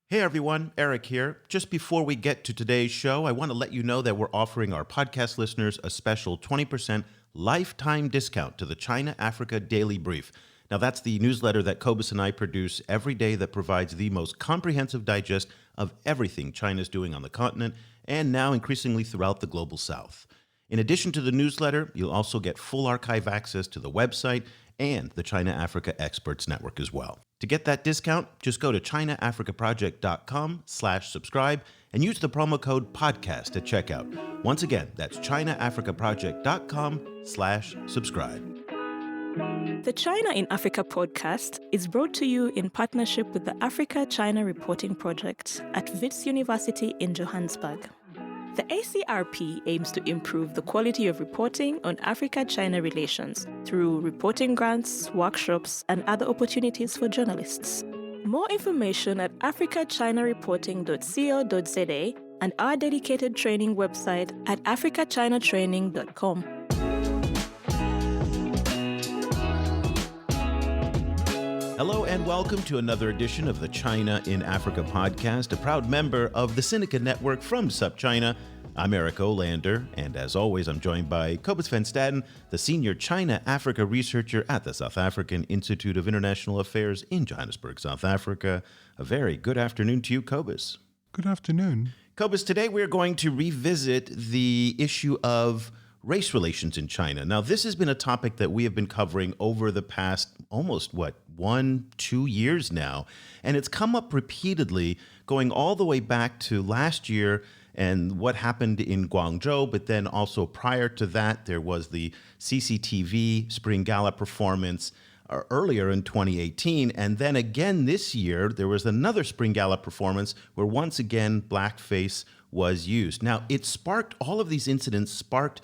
Hey everyone, Eric here. Just before we get to today's show, I want to let you know that we're offering our podcast listeners a special 20% lifetime discount to the China Africa Daily Brief. Now, that's the newsletter that Cobus and I produce every day that provides the most comprehensive digest of everything China's doing on the continent and now increasingly throughout the global south. In addition to the newsletter, you'll also get full archive access to the website and the China Africa Experts Network as well. To get that discount, just go to chinaafricaproject.com/subscribe and use the promo code podcast at checkout. Once again, that's chinaafricaproject.com/subscribe. The China in Africa podcast is brought to you in partnership with the Africa-China Reporting Project at Wits University in Johannesburg. The ACRP aims to improve the quality of reporting on Africa-China relations through reporting grants, workshops, and other opportunities for journalists. More information at africachinareporting.co.za and our dedicated training website at africachinatraining.com. Hello and welcome to another edition of the China in Africa podcast, a proud member of the Sinica Network from SupChina. I'm Eric Olander, and as always, I'm joined by Cobus van Staden, the senior China-Africa researcher at the South African Institute of International Affairs in Johannesburg, South Africa. A very good afternoon to you, Cobus. Good afternoon. Cobus, today we're going to revisit the issue of race relations in China. Now, this has been a topic that we have been covering over the past almost, 1-2 years now. And it's come up repeatedly, going all the way back to last year and what happened in Guangzhou. But then also prior to that, there was the CCTV Spring Gala performance earlier in 2018. And then again this year, there was another Spring Gala performance where once again, blackface was used. Now, all of these incidents sparked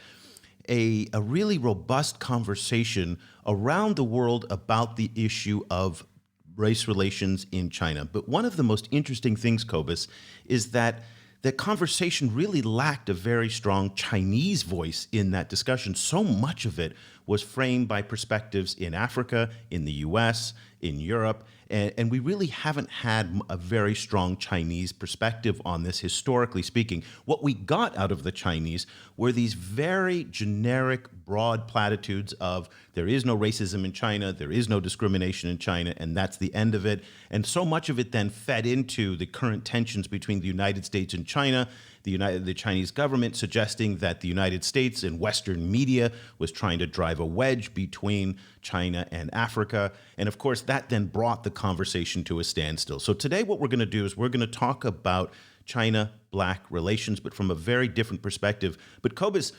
a really robust conversation around the world about the issue of race relations in China. But one of the most interesting things, Cobus, is that the conversation really lacked a very strong Chinese voice in that discussion. So much of it was framed by perspectives in Africa, in the US, in Europe, and we really haven't had a very strong Chinese perspective on this, historically speaking. What we got out of the Chinese were these very generic, broad platitudes of there is no racism in China, there is no discrimination in China, and that's the end of it. And so much of it then fed into the current tensions between the United States and China, the Chinese government suggesting that the United States and Western media was trying to drive a wedge between China and Africa. And of course, that then brought the conversation to a standstill. So today what we're going to do is we're going to talk about China-Black relations, but from a very different perspective. But Cobus,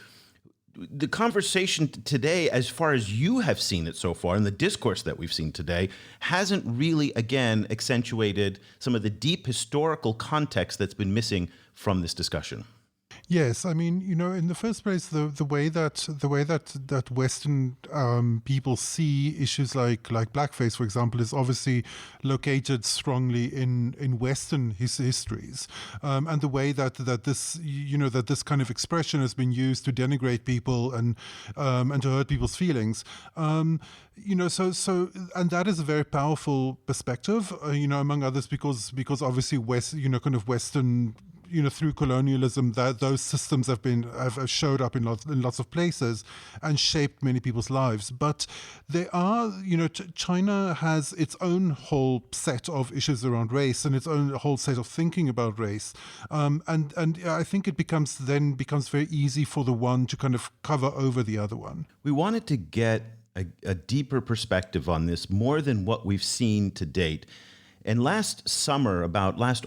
the conversation today, as far as you have seen it so far, and the discourse that we've seen today, hasn't really, again, accentuated some of the deep historical context that's been missing from this discussion. Yes, I mean, in the first place, the way that Western people see issues like blackface, for example, is obviously located strongly in Western histories, and the way that this kind of expression has been used to denigrate people and to hurt people's feelings. So and that is a very powerful perspective, among others, because obviously Western. Through colonialism, that those systems have showed up in lots of places and shaped many people's lives. But there are, China has its own whole set of issues around race and its own whole set of thinking about race. And I think it becomes very easy for the one to kind of cover over the other one. We wanted to get a deeper perspective on this, more than what we've seen to date. And last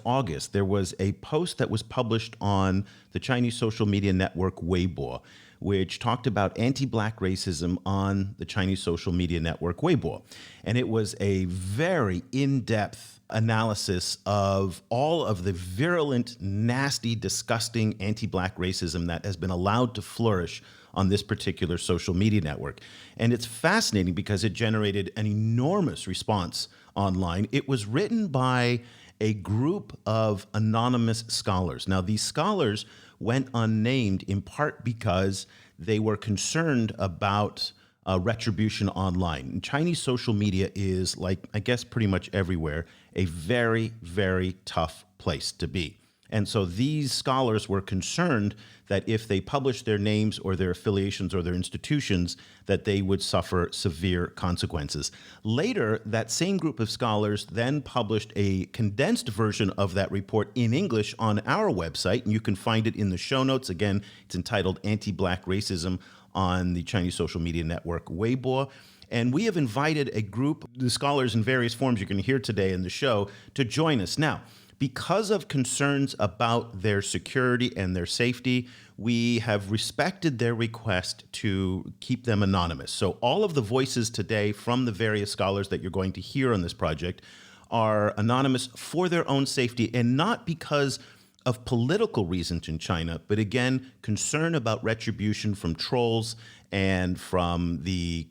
August, there was a post that was published on the Chinese social media network Weibo, which talked about anti-Black racism on the Chinese social media network Weibo. And it was a very in-depth analysis of all of the virulent, nasty, disgusting anti-Black racism that has been allowed to flourish on this particular social media network. And it's fascinating because it generated an enormous response online. It was written by a group of anonymous scholars. Now, these scholars went unnamed in part because they were concerned about retribution online. And Chinese social media is, like, I guess, pretty much everywhere, a very, very tough place to be. And so these scholars were concerned that if they published their names or their affiliations or their institutions, that they would suffer severe consequences. Later, that same group of scholars then published a condensed version of that report in English on our website, and you can find it in the show notes. Again, it's entitled Anti-Black Racism on the Chinese social media network Weibo. And we have invited a group, the scholars in various forms you're going to hear today in the show, to join us. Now, because of concerns about their security and their safety, we have respected their request to keep them anonymous. So all of the voices today from the various scholars that you're going to hear on this project are anonymous for their own safety, and not because of political reasons in China, but again, concern about retribution from trolls and from the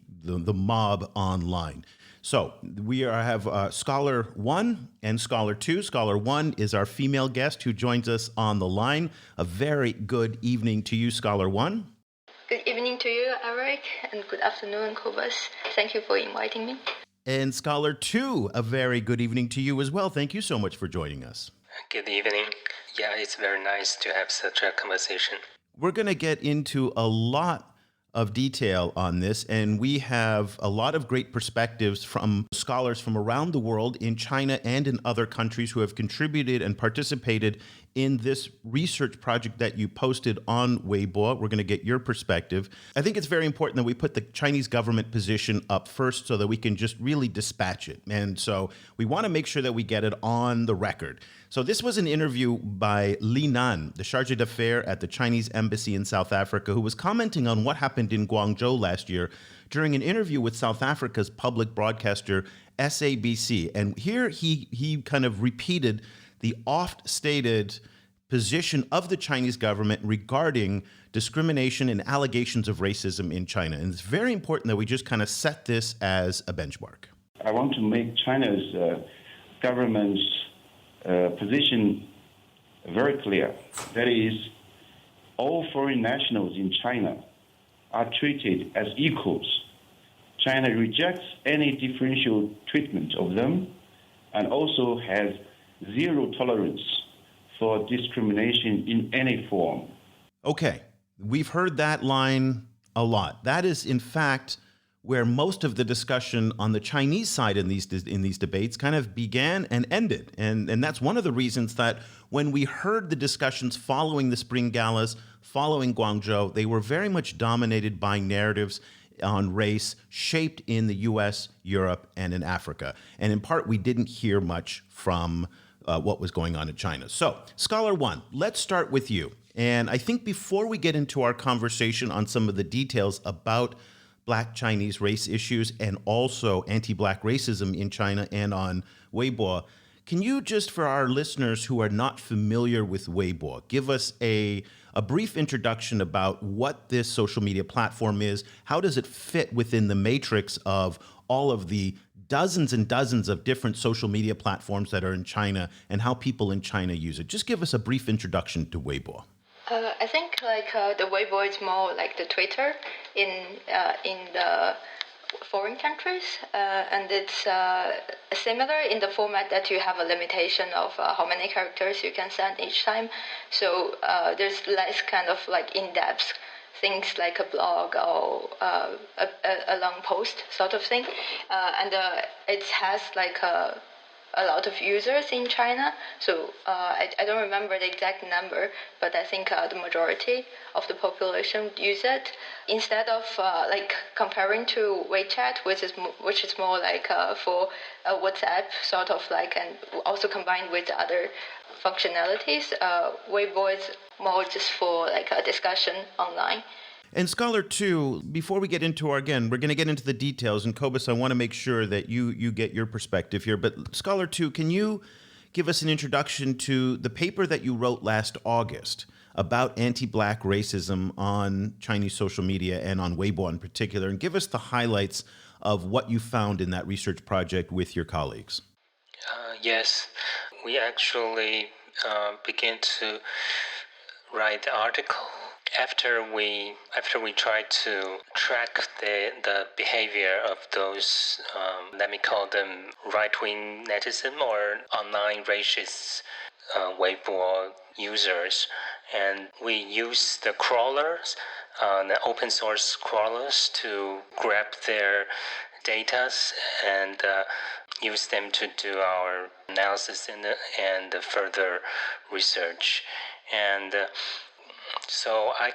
mob online. So we have Scholar 1 and Scholar 2. Scholar 1 is our female guest who joins us on the line. A very good evening to you, Scholar 1. Good evening to you, Eric, and good afternoon, Cobus. Thank you for inviting me. And Scholar 2, a very good evening to you as well. Thank you so much for joining us. Good evening. Yeah, it's very nice to have such a conversation. We're going to get into a lot of detail on this, and we have a lot of great perspectives from scholars from around the world in China and in other countries who have contributed and participated in this research project that you posted on Weibo. We're going to get your perspective. I think it's very important that we put the Chinese government position up first so that we can just really dispatch it. And so we want to make sure that we get it on the record. So this was an interview by Li Nan, the chargé d'affaires at the Chinese embassy in South Africa, who was commenting on what happened in Guangzhou last year during an interview with South Africa's public broadcaster, SABC. And here he kind of repeated the oft-stated position of the Chinese government regarding discrimination and allegations of racism in China. And it's very important that we just kind of set this as a benchmark. I want to make China's government's position very clear. That is, all foreign nationals in China are treated as equals. China rejects any differential treatment of them and also has zero tolerance for discrimination in any form. Okay, we've heard that line a lot. That is, in fact, where most of the discussion on the Chinese side in these debates kind of began and ended. And that's one of the reasons that when we heard the discussions following the Spring Galas, following Guangzhou, they were very much dominated by narratives on race shaped in the US, Europe, and in Africa. And in part, we didn't hear much from what was going on in China. So, Scholar 1, let's start with you. And I think before we get into our conversation on some of the details about Black Chinese race issues and also anti-Black racism in China and on Weibo, can you just, for our listeners who are not familiar with Weibo, give us a brief introduction about what this social media platform is? How does it fit within the matrix of all of the dozens and dozens of different social media platforms that are in China and how people in China use it? Just give us a brief introduction to Weibo. I think the Weibo is more like the Twitter in the foreign countries, and it's similar in the format that you have a limitation of how many characters you can send each time. So there's less kind of like in-depth things like a blog or a long post sort of thing, and it has like a lot of users in China. So I don't remember the exact number, but I think the majority of the population would use it. Instead of comparing to WeChat, which is more like for WhatsApp sort of like, and also combined with other functionalities, Weibo is more just for like a discussion online. And Scholar 2, before we get into we're going to get into the details. And Cobus, I want to make sure that you get your perspective here. But Scholar 2, can you give us an introduction to the paper that you wrote last August about anti-Black racism on Chinese social media and on Weibo in particular, and give us the highlights of what you found in that research project with your colleagues? Yes, we actually began to write the article after we try to track the behavior of those let me call them right-wing netizen or online racist Weibo users, and we use the crawlers, the open source crawlers, to grab their data and use them to do our analysis and further research. And so I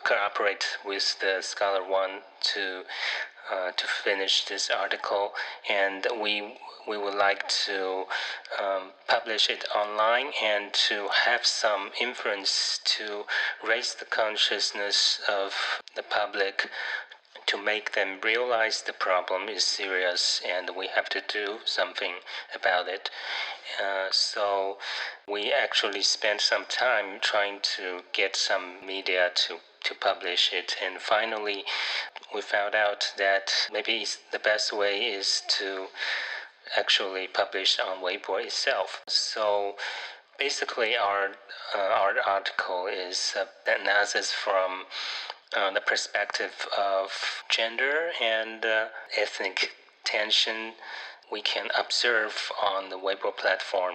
cooperate with the Scholar One to finish this article, and we would like to publish it online and to have some influence to raise the consciousness of the public, to make them realize the problem is serious and we have to do something about it. So we actually spent some time trying to get some media to publish it, and finally we found out that maybe the best way is to actually publish on Weibo itself. So basically our article is an analysis from the perspective of gender and ethnic tension we can observe on the Weibo platform.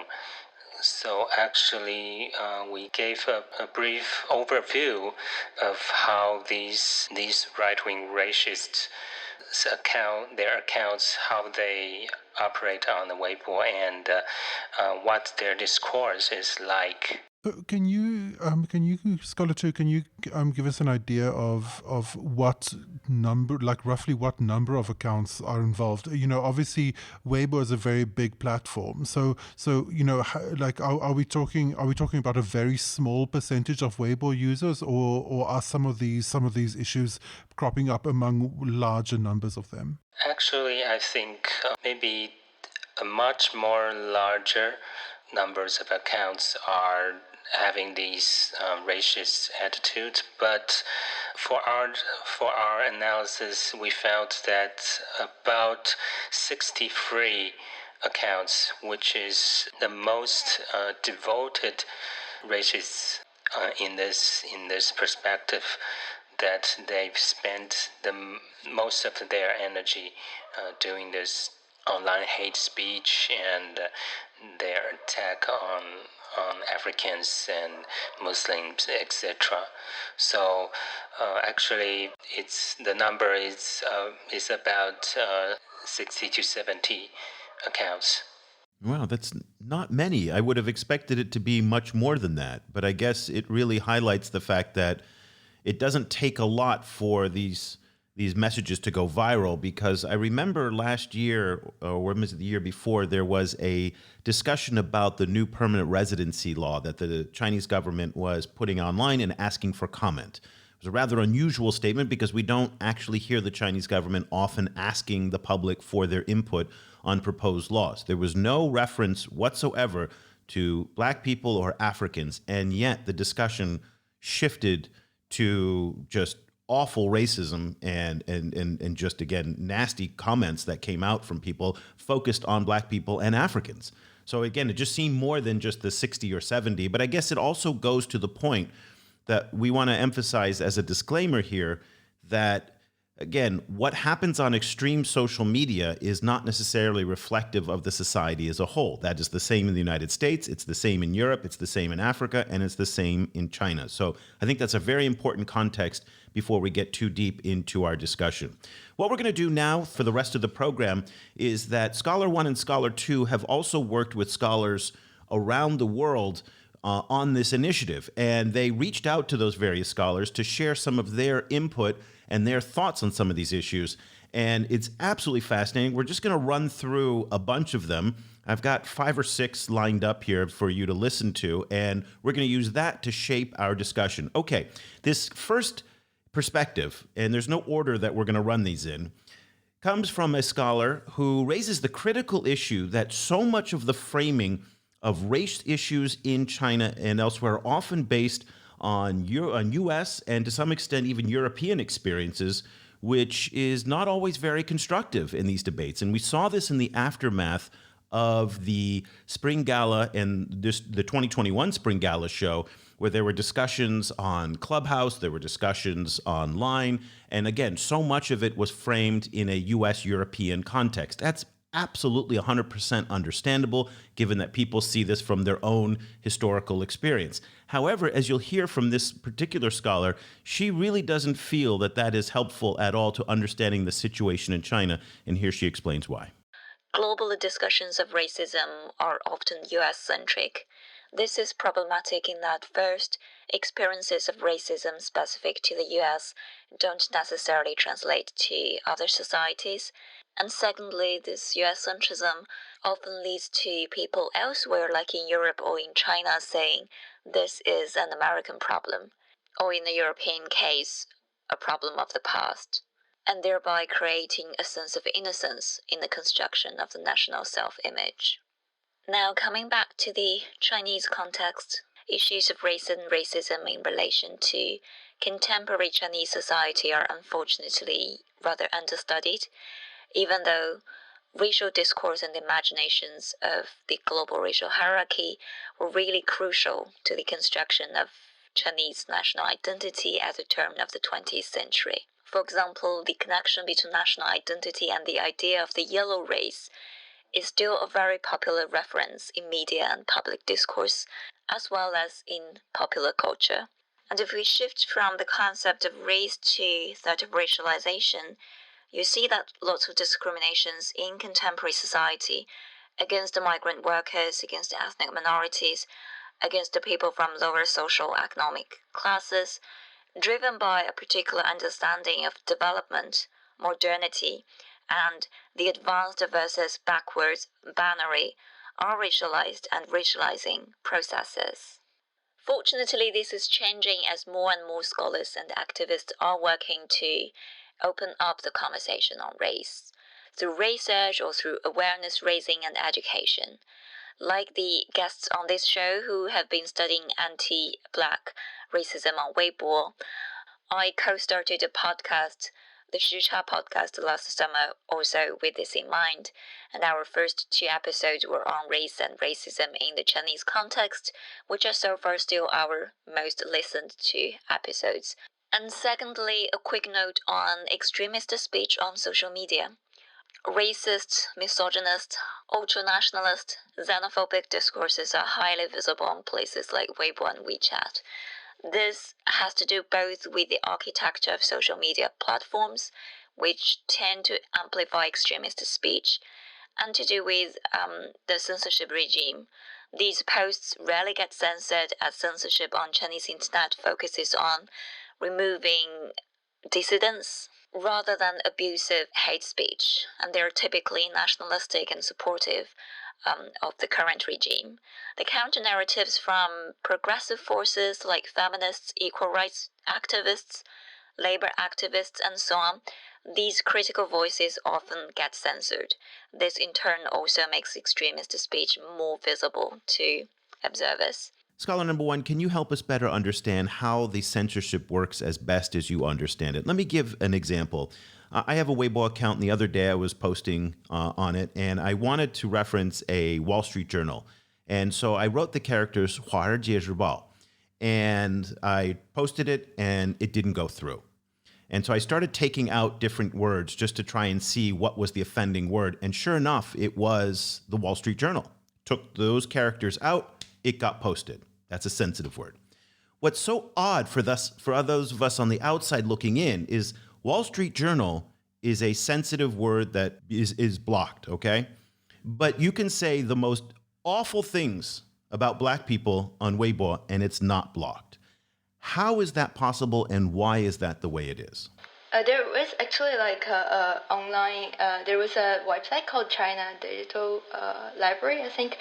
So actually, we gave a brief overview of how these right-wing racists their accounts, how they operate on the Weibo, and what their discourse is like. Can you, Scholar 2, can you give us an idea of what number, like roughly what number of accounts are involved? You know, obviously Weibo is a very big platform. So you know, like are we talking about a very small percentage of Weibo users, or are some of these issues cropping up among larger numbers of them? Actually, I think maybe a much more larger numbers of accounts are having these racist attitudes, but for our analysis, we found that about 63 accounts, which is the most devoted racists in this perspective, that they've spent the most of their energy doing this online hate speech and their attack on Africans and Muslims, etc. So actually, the number is about 60 to 70 accounts. Wow, that's not many. I would have expected it to be much more than that, but I guess it really highlights the fact that it doesn't take a lot for these messages to go viral, because I remember last year, or was it the year before, there was a discussion about the new permanent residency law that the Chinese government was putting online and asking for comment. It was a rather unusual statement because we don't actually hear the Chinese government often asking the public for their input on proposed laws. There was no reference whatsoever to Black people or Africans, and yet the discussion shifted to just awful racism and just, again, nasty comments that came out from people focused on Black people and Africans. So again, it just seemed more than just the 60 or 70, but I guess it also goes to the point that we want to emphasize as a disclaimer here that, again, what happens on extreme social media is not necessarily reflective of the society as a whole. That is the same in the United States, it's the same in Europe, it's the same in Africa, and it's the same in China. So I think that's a very important context before we get too deep into our discussion. What we're going to do now for the rest of the program is that Scholar 1 and Scholar 2 have also worked with scholars around the world on this initiative, and they reached out to those various scholars to share some of their input and their thoughts on some of these issues. And it's absolutely fascinating. We're just going to run through a bunch of them. I've got 5 or 6 lined up here for you to listen to, and we're going to use that to shape our discussion. Okay, this first perspective, and there's no order that we're going to run these in, comes from a scholar who raises the critical issue that so much of the framing of race issues in China and elsewhere are often based on U.S. and to some extent even European experiences, which is not always very constructive in these debates. And we saw this in the aftermath of the Spring Gala and the 2021 Spring Gala show, where there were discussions on Clubhouse, there were discussions online, and again, so much of it was framed in a U.S.-European context. That's absolutely 100% understandable, given that people see this from their own historical experience. However, as you'll hear from this particular scholar, she really doesn't feel that that is helpful at all to understanding the situation in China, and here she explains why. Global discussions of racism are often US-centric. This is problematic in that, first, experiences of racism specific to the US don't necessarily translate to other societies. And secondly, this US-centrism often leads to people elsewhere, like in Europe or in China, saying this is an American problem, or in the European case, a problem of the past, and thereby creating a sense of innocence in the construction of the national self-image. Now, coming back to the Chinese context, issues of race and racism in relation to contemporary Chinese society are unfortunately rather understudied, even though racial discourse and imaginations of the global racial hierarchy were really crucial to the construction of Chinese national identity as a term of the 20th century. For example, the connection between national identity and the idea of the yellow race is still a very popular reference in media and public discourse, as well as in popular culture. And if we shift from the concept of race to that of racialization, you see that lots of discriminations in contemporary society against the migrant workers, against the ethnic minorities, against the people from lower social economic classes, driven by a particular understanding of development, modernity, and the advanced versus backwards binary are racialized and racializing processes. Fortunately, this is changing as more and more scholars and activists are working to open up the conversation on race through research or through awareness raising and education. Like the guests on this show who have been studying anti-Black racism on Weibo, I co-started a podcast, the Shicha podcast, last summer also with this in mind, and our first 2 episodes were on race and racism in the Chinese context, which are so far still our most listened to episodes. And secondly, a quick note on extremist speech on social media. Racist, misogynist, ultra-nationalist, xenophobic discourses are highly visible on places like Weibo and WeChat. This has to do both with the architecture of social media platforms, which tend to amplify extremist speech, and to do with the censorship regime. These posts rarely get censored, as censorship on Chinese internet focuses on removing dissidents rather than abusive hate speech, and they're typically nationalistic and supportive of the current regime. The counter-narratives from progressive forces like feminists, equal rights activists, labor activists, and so on, these critical voices often get censored. This in turn also makes extremist speech more visible to observers. Scholar number 1, can you help us better understand how the censorship works as best as you understand it? Let me give an example. I have a Weibo account, and the other day I was posting on it, and I wanted to reference a Wall Street Journal. And so I wrote the characters 华尔街日报, and I posted it, and it didn't go through. And so I started taking out different words just to try and see what was the offending word. And sure enough, it was the Wall Street Journal. Took those characters out, it got posted. That's a sensitive word. What's so odd for those of us on the outside looking in is Wall Street Journal is a sensitive word that is blocked, okay? But you can say the most awful things about Black people on Weibo and it's not blocked. How is that possible, and why is that the way it is? There was actually online, there was a website called China Digital Library, I think.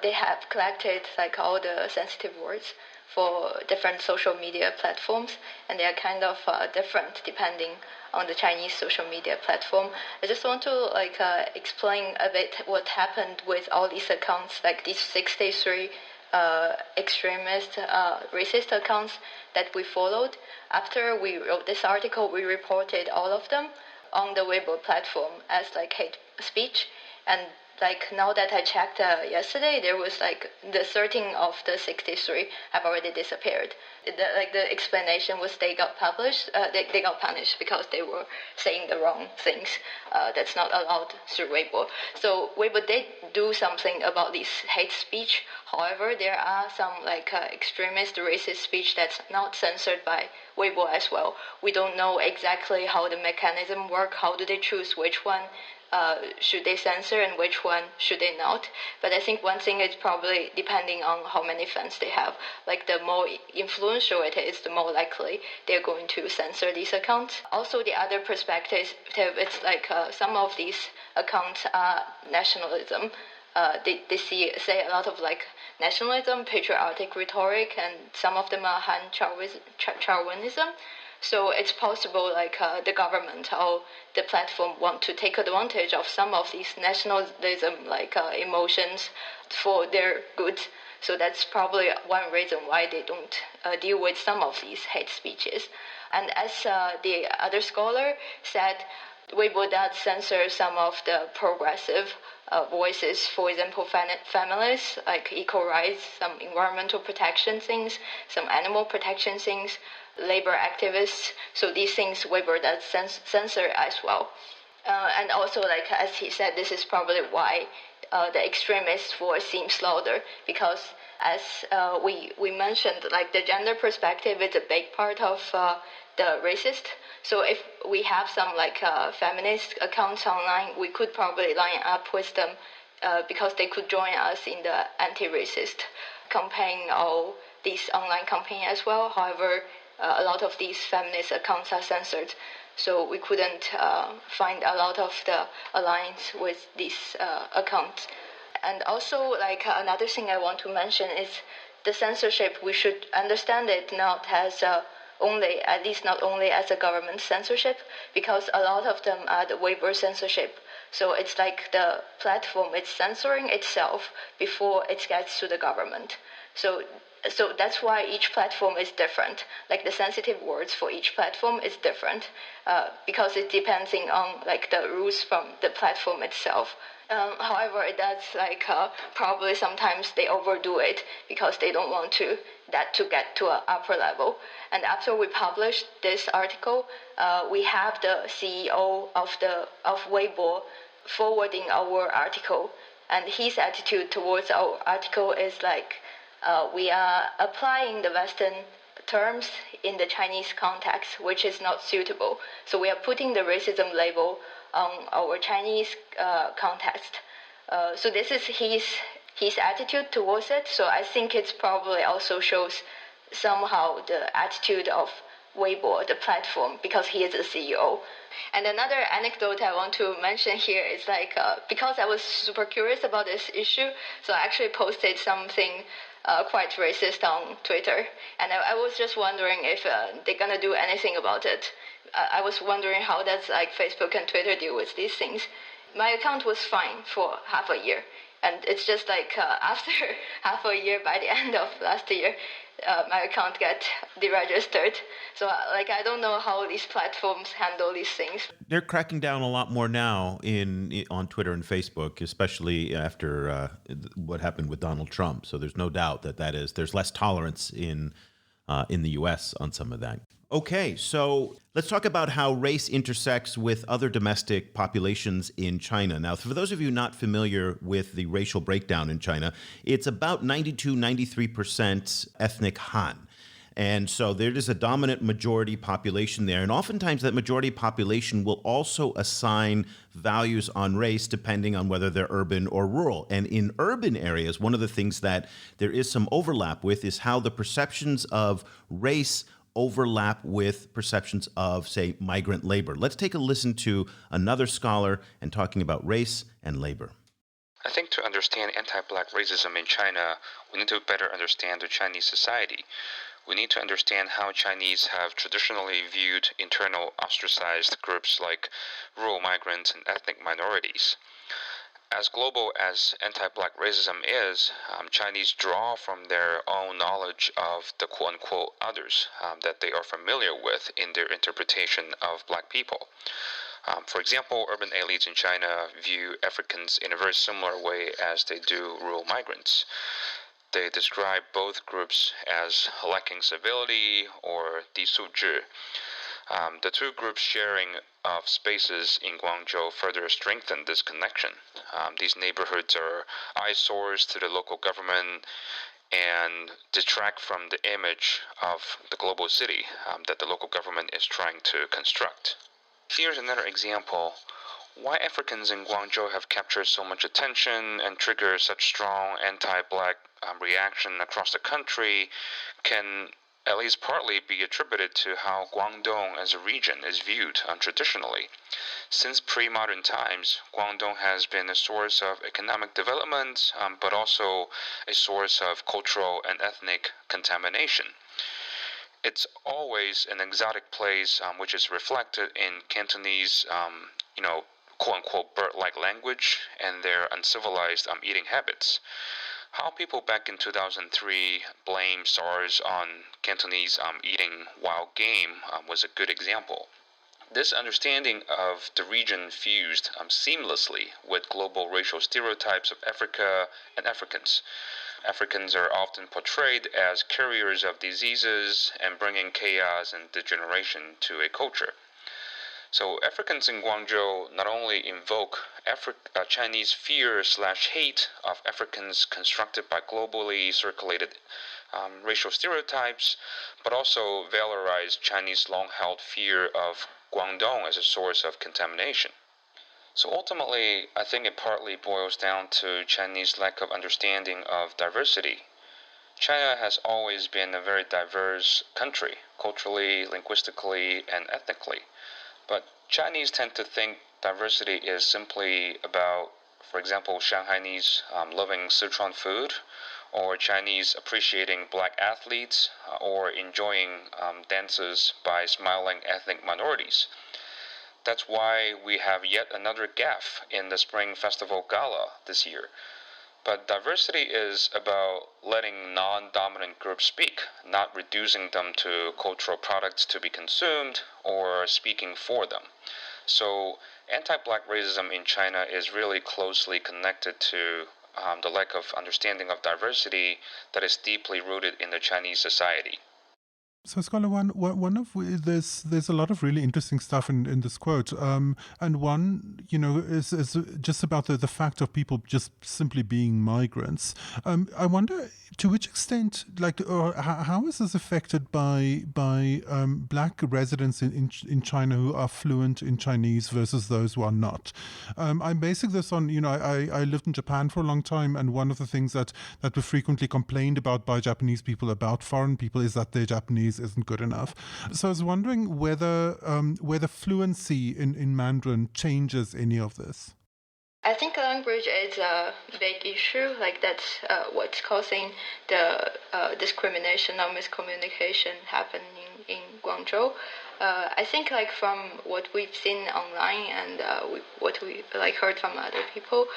They have collected all the sensitive words for different social media platforms, and they are kind of different depending on the Chinese social media platform. I just want to explain a bit what happened with all these accounts, like these 63 extremist, racist accounts that we followed. After we wrote this article, we reported all of them on the Weibo platform as hate speech, and like now that I checked yesterday, there was like the 13 of the 63 have already disappeared. The explanation was they got published, they got punished because they were saying the wrong things. That's not allowed through Weibo. So Weibo did do something about this hate speech. However, there are some like extremist racist speech that's not censored by Weibo as well. We don't know exactly how the mechanism work. How do they choose which one should they censor and which one should they not? But I think one thing is probably depending on how many fans they have. Like the more influential it is, the more likely they're going to censor these accounts. Also, the other perspective, it's like some of these accounts are nationalism. They say a lot of like nationalism, patriotic rhetoric, and some of them are Han-Chauvinism. So it's possible like the government or the platform want to take advantage of some of these nationalism like emotions for their good. So that's probably one reason why they don't deal with some of these hate speeches. And as the other scholar said, Weibo does censor some of the progressive voices, for example, families, like equal rights, some environmental protection things, some animal protection things, labor activists. So these things Weibo does censor as well. And also, like as he said, this is probably why the extremist voice seems louder, because as we mentioned, like the gender perspective is a big part of the racist. So if we have some like feminist accounts online, we could probably line up with them because they could join us in the anti-racist campaign or this online campaign as well. However, a lot of these feminist accounts are censored, so we couldn't find a lot of the alliance with these accounts. And also, like another thing I want to mention is the censorship. We should understand it not as only, at least not only as a government censorship, because a lot of them are the Weibo censorship. So it's like the platform is censoring itself before it gets to the government. So that's why each platform is different. Like the sensitive words for each platform is different because it depending on like the rules from the platform itself. However, it does like probably sometimes they overdo it because they don't want that to get to an upper level. And after we published this article, we have the CEO of Weibo forwarding our article, and his attitude towards our article is like we are applying the Western terms in the Chinese context, which is not suitable. So we are putting the racism label on our Chinese context. So this is his attitude towards it. So I think it probably also shows somehow the attitude of Weibo, the platform, because he is the CEO. And another anecdote I want to mention here is like because I was super curious about this issue, so I actually posted something quite racist on Twitter, and I was just wondering if they're gonna do anything about it. I was wondering how does like Facebook and Twitter deal with these things. My account was fine for half a year, and it's just like after half a year, by the end of last year, my account got deregistered. So like I don't know how these platforms handle these things. They're cracking down a lot more now on Twitter and Facebook, especially after what happened with Donald Trump. So there's no doubt there's less tolerance in the U.S. on some of that. Okay, so let's talk about how race intersects with other domestic populations in China. Now, for those of you not familiar with the racial breakdown in China, it's about 93% ethnic Han. And so there is a dominant majority population there. And oftentimes that majority population will also assign values on race depending on whether they're urban or rural. And in urban areas, one of the things that there is some overlap with is how the perceptions of race overlap with perceptions of, say, migrant labor. Let's take a listen to another scholar and talking about race and labor. I think to understand anti-black racism in China, we need to better understand the Chinese society. We need to understand how Chinese have traditionally viewed internal ostracized groups like rural migrants and ethnic minorities. As global as anti-black racism is, Chinese draw from their own knowledge of the quote-unquote others that they are familiar with in their interpretation of black people. For example, urban elites in China view Africans in a very similar way as they do rural migrants. They describe both groups as lacking civility or 低素质. The two groups' sharing of spaces in Guangzhou further strengthened this connection. These neighborhoods are eyesores to the local government and detract from the image of the global city that the local government is trying to construct. Here's another example. Why Africans in Guangzhou have captured so much attention and triggered such strong anti-black reaction across the country can at least partly be attributed to how Guangdong as a region is viewed traditionally. Since pre-modern times, Guangdong has been a source of economic development, but also a source of cultural and ethnic contamination. It's always an exotic place, which is reflected in Cantonese, quote-unquote bird-like language and their uncivilized eating habits. How people back in 2003 blamed SARS on Cantonese eating wild game was a good example. This understanding of the region fused seamlessly with global racial stereotypes of Africa and Africans. Africans are often portrayed as carriers of diseases and bringing chaos and degeneration to a culture. So Africans in Guangzhou not only invoke Chinese fear/hate of Africans constructed by globally circulated racial stereotypes, but also valorize Chinese long-held fear of Guangdong as a source of contamination. So ultimately, I think it partly boils down to Chinese lack of understanding of diversity. China has always been a very diverse country, culturally, linguistically, and ethnically. But Chinese tend to think diversity is simply about, for example, Shanghainese loving Sichuan food, or Chinese appreciating black athletes, or enjoying dances by smiling ethnic minorities. That's why we have yet another gaffe in the Spring Festival Gala this year. But diversity is about letting non-dominant groups speak, not reducing them to cultural products to be consumed or speaking for them. So anti-black racism in China is really closely connected to the lack of understanding of diversity that is deeply rooted in the Chinese society. So, Scholar, there's a lot of really interesting stuff in this quote, and one, is just about the fact of people just simply being migrants. I wonder to which extent, or how is this affected by black residents in China who are fluent in Chinese versus those who are not? I'm basing this on, I lived in Japan for a long time, and one of the things that were frequently complained about by Japanese people about foreign people is that their Japanese isn't good enough. So I was wondering whether fluency in Mandarin changes any of this. I think language is a big issue. That's what's causing the discrimination or miscommunication happening in Guangzhou. I think from what we've seen online and what we heard from other people,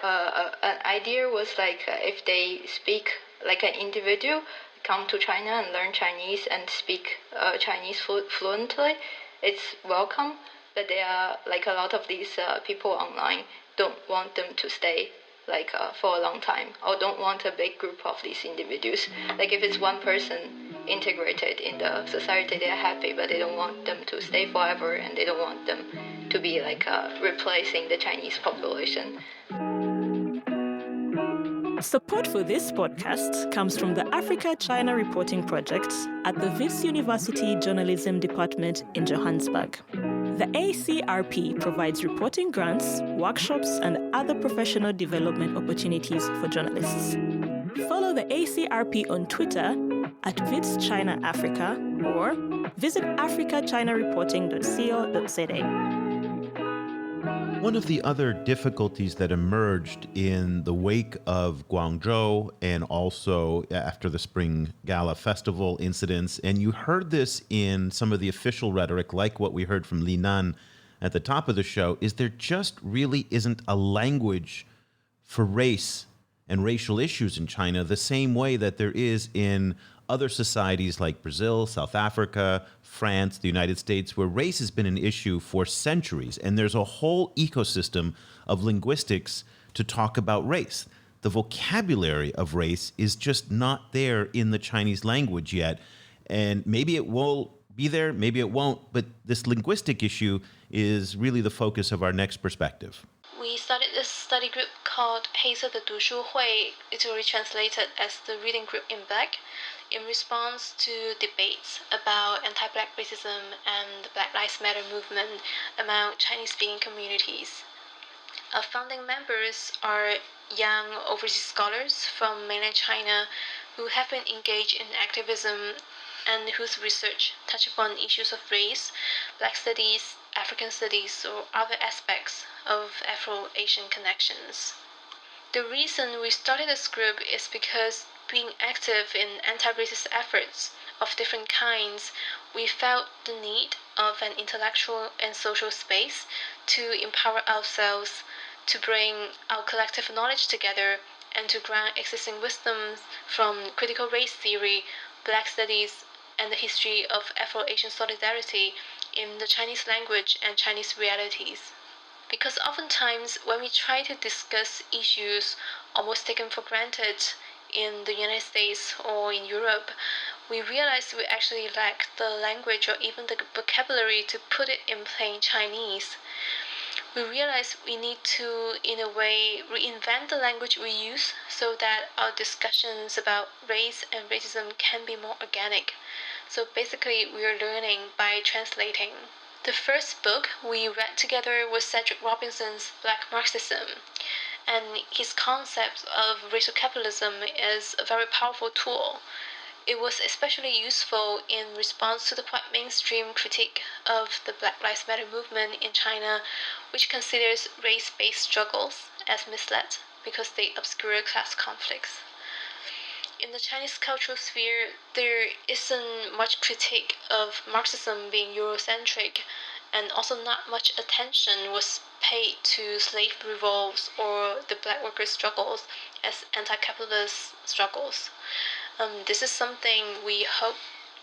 an idea was if they speak like an individual, come to China and learn Chinese and speak Chinese fluently, it's welcome. But there are a lot of these people online don't want them to stay for a long time, or don't want a big group of these individuals. If it's one person integrated in the society, they're happy, but they don't want them to stay forever, and they don't want them to be replacing the Chinese population. Support for this podcast comes from the Africa-China Reporting Project at the Wits University Journalism Department in Johannesburg. The ACRP provides reporting grants, workshops, and other professional development opportunities for journalists. Follow the ACRP on Twitter at Wits China Africa or visit africachinareporting.co.za. One of the other difficulties that emerged in the wake of Guangzhou and also after the Spring Gala Festival incidents, and you heard this in some of the official rhetoric, like what we heard from Li Nan at the top of the show, is there just really isn't a language for race and racial issues in China the same way that there is in other societies like Brazil, South Africa, France, the United States, where race has been an issue for centuries. And there's a whole ecosystem of linguistics to talk about race. The vocabulary of race is just not there in the Chinese language yet. And maybe it will be there, maybe it won't. But this linguistic issue is really the focus of our next perspective. We started this study group called 黑色的读书会, literally translated as the reading group in black, in response to debates about anti-black racism and the Black Lives Matter movement among Chinese-speaking communities. Our founding members are young overseas scholars from mainland China who have been engaged in activism and whose research touch upon issues of race, Black studies, African studies, or other aspects of Afro-Asian connections. The reason we started this group is because being active in anti-racist efforts of different kinds, we felt the need of an intellectual and social space to empower ourselves, to bring our collective knowledge together, and to ground existing wisdoms from critical race theory, Black studies, and the history of Afro-Asian solidarity in the Chinese language and Chinese realities. Because oftentimes when we try to discuss issues almost taken for granted in the United States or in Europe, we realize we actually lack the language or even the vocabulary to put it in plain Chinese. We realize we need to, in a way, reinvent the language we use so that our discussions about race and racism can be more organic. So basically, we are learning by translating. The first book we read together was Cedric Robinson's Black Marxism, and his concept of racial capitalism is a very powerful tool. It was especially useful in response to the quite mainstream critique of the Black Lives Matter movement in China, which considers race-based struggles as misled because they obscure class conflicts. In the Chinese cultural sphere, there isn't much critique of Marxism being Eurocentric, and also not much attention was paid to slave revolts or the black workers' struggles as anti-capitalist struggles. This is something we hope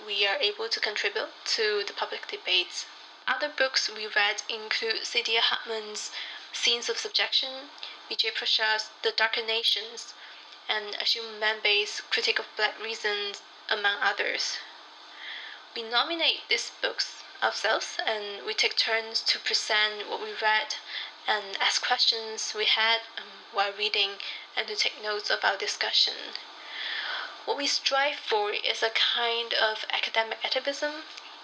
we are able to contribute to the public debates. Other books we read include Saidiya Hartman's Scenes of Subjection, Vijay Prashad's The Darker Nations, and Ashim Manbei's Critique of Black Reasons, among others. We nominate these books ourselves, and we take turns to present what we read and ask questions we had while reading, and to take notes of our discussion. What we strive for is a kind of academic activism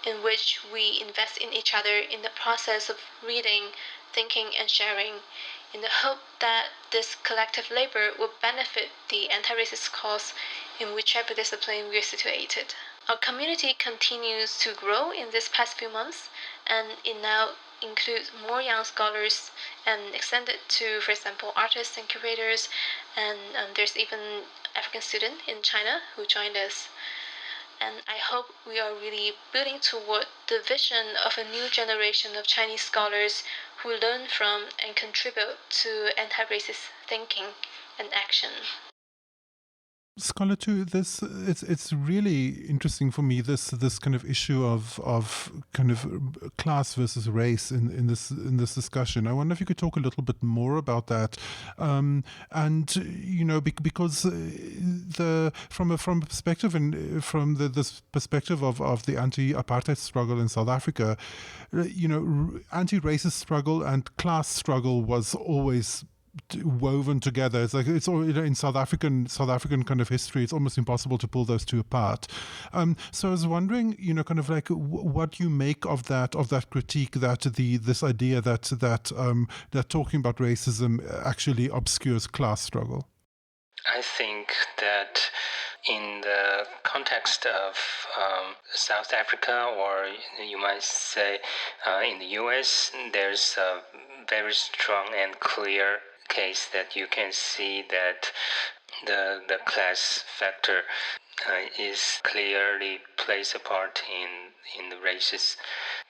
in which we invest in each other in the process of reading, thinking, and sharing, in the hope that this collective labor will benefit the anti-racist cause in whichever discipline we are situated. Our community continues to grow in these past few months, and it now includes more young scholars and extended to, for example, artists and curators, and there's even African student in China who joined us. And I hope we are really building toward the vision of a new generation of Chinese scholars who learn from and contribute to anti-racist thinking and action. Scholar too, it's really interesting for me, this kind of issue of kind of class versus race in this discussion. I wonder if you could talk a little bit more about that, and because from a perspective and from this perspective of the anti-apartheid struggle in South Africa, anti-racist struggle and class struggle was always woven together. It's all in South African kind of history. It's almost impossible to pull those two apart. So I was wondering, kind of like what you make of that critique, that this idea that talking about racism actually obscures class struggle. I think that in the context of South Africa, or you might say in the US, there's a very strong and clear case that you can see that the class factor is clearly plays a part in the racist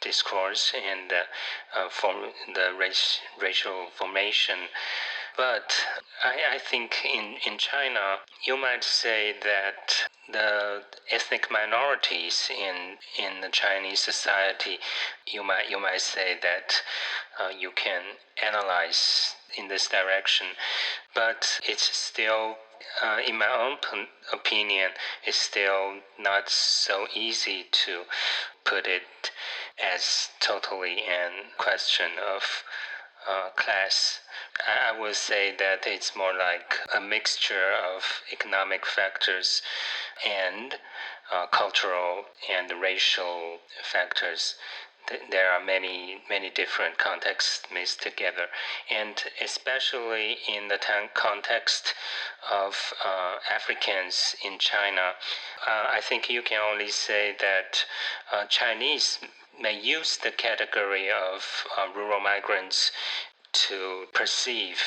discourse and from the racial formation. But I think in China, you might say that the ethnic minorities in the Chinese society, you might say that you can analyze in this direction, but it's still, in my own opinion, it's still not so easy to put it as totally an question of class. I would say that it's more like a mixture of economic factors and cultural and racial factors. There are many different contexts mixed together, and especially in the context of Africans in China, I think you can only say that Chinese may use the category of rural migrants to perceive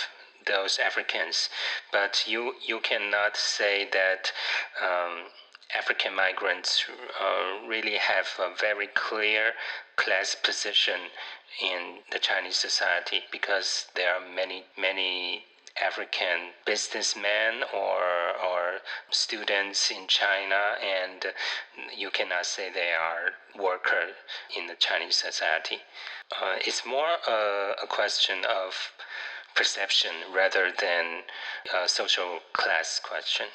those Africans, but you cannot say that African migrants really have a very clear class position in the Chinese society, because there are many African businessmen or students in China, and you cannot say they are workers in the Chinese society. It's more a question of perception rather than a social class question.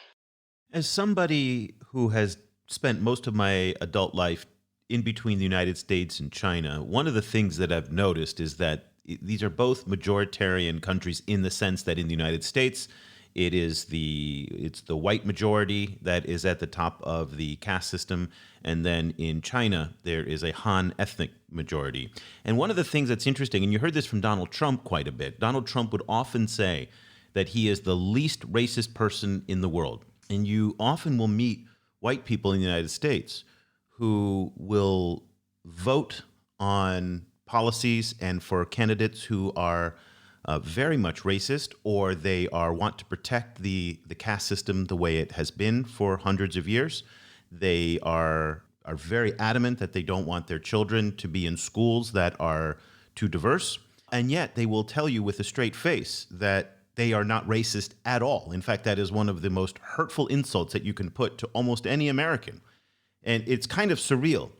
As somebody who has spent most of my adult life in between the United States and China, one of the things that I've noticed is that these are both majoritarian countries, in the sense that in the United States, it's the white majority that is at the top of the caste system, and then in China there is a Han ethnic majority. And one of the things that's interesting, and you heard this from Donald Trump quite a bit, Donald Trump would often say that he is the least racist person in the world. And you often will meet white people in the United States who will vote on policies and for candidates who are very much racist, or they want to protect the caste system the way it has been for hundreds of years. They are very adamant that they don't want their children to be in schools that are too diverse. And yet they will tell you with a straight face that they are not racist at all. In fact, that is one of the most hurtful insults that you can put to almost any American. And it's kind of surreal.